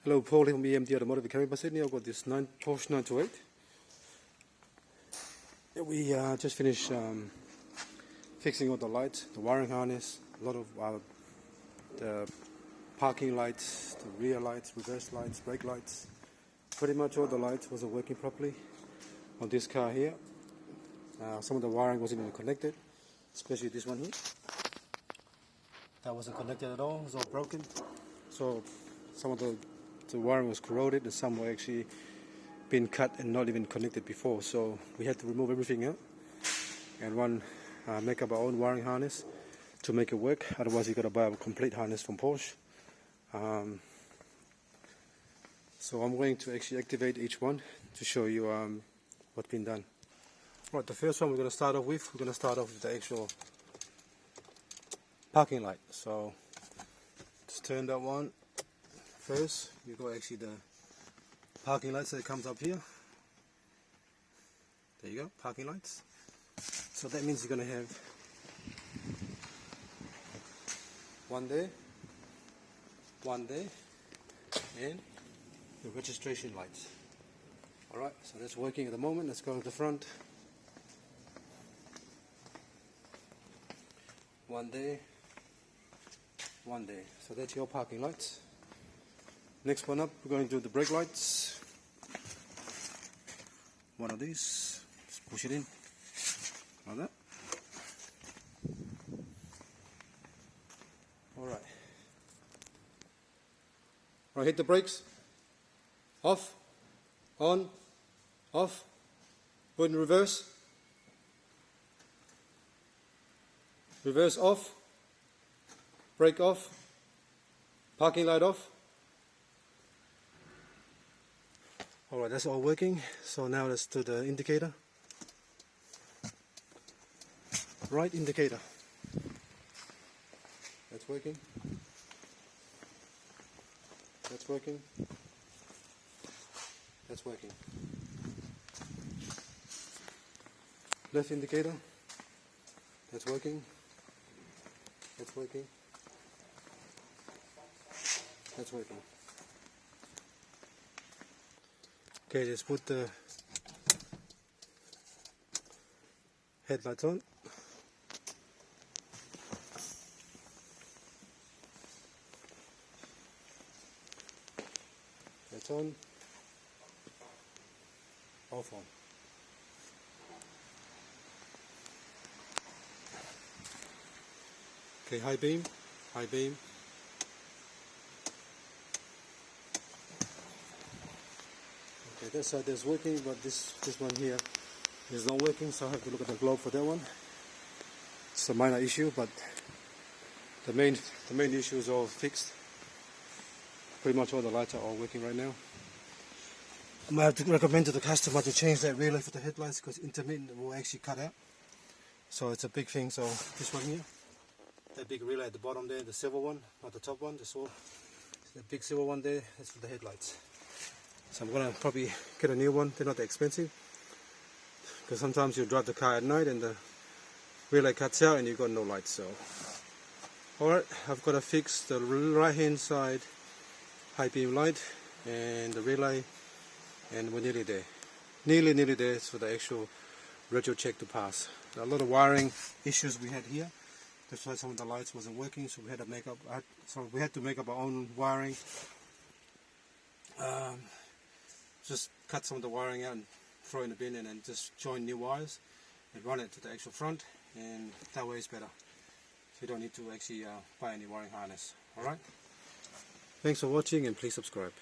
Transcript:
Hello, Paul here from EMD Automotive Academy by Sydney. I've got this Porsche 928. We just finished fixing all the lights, the wiring harness, a lot of the parking lights, the rear lights, reverse lights, brake lights. Pretty much all the lights wasn't working properly on this car here. Some of the wiring wasn't even connected, especially this one here. That wasn't connected at all, it was all broken. So some of the wiring was corroded and some were actually been cut and not even connected before. So we had to remove everything out and make up our own wiring harness to make it work. Otherwise you got to buy a complete harness from Porsche. So I'm going to actually activate each one to show you what's been done. Right, the first one we're going to start off with the actual parking light. So just turn that one first. You got actually the parking lights that comes up here. There you go, parking lights. So that means you're going to have one there, and the registration lights. Alright, so that's working at the moment. Let's go to the front. One there. So that's your parking lights. Next one up, we're going to do the brake lights. One of these. Just push it in. Like that. Alright. Right, hit the brakes. Off. On. Off. Put in reverse. Reverse off. Brake off. Parking light off. Alright, that's all working. So now let's do the indicator. Right indicator. That's working. That's working. That's working. Left indicator. That's working. That's working. That's working. Okay, let's put the headlights on. That's on. Off on. Okay, high beam. Okay, that side is working, but this one here is not working, so I have to look at the globe for that one. It's a minor issue, but the main issue is all fixed. Pretty much all the lights are all working right now. I might have to recommend to the customer to change that relay for the headlights because intermittent will actually cut out. So it's a big thing. So this one here, that big relay at the bottom there, the silver one, not the top one, the big silver one there, that's for the headlights. So I'm going to probably get a new one. They're not that expensive because sometimes you drive the car at night and the relay cuts out and you've got no lights. So alright, I've got to fix the right hand side high beam light and the relay, and we're nearly there. Nearly there for the actual retro check to pass. A lot of wiring issues we had here. That's why some of the lights wasn't working, so we had to make up our own wiring. Just cut some of the wiring out and throw in the bin, and then just join new wires and run it to the actual front, and that way it's better. So you don't need to actually buy any wiring harness. Alright? Thanks for watching and please subscribe.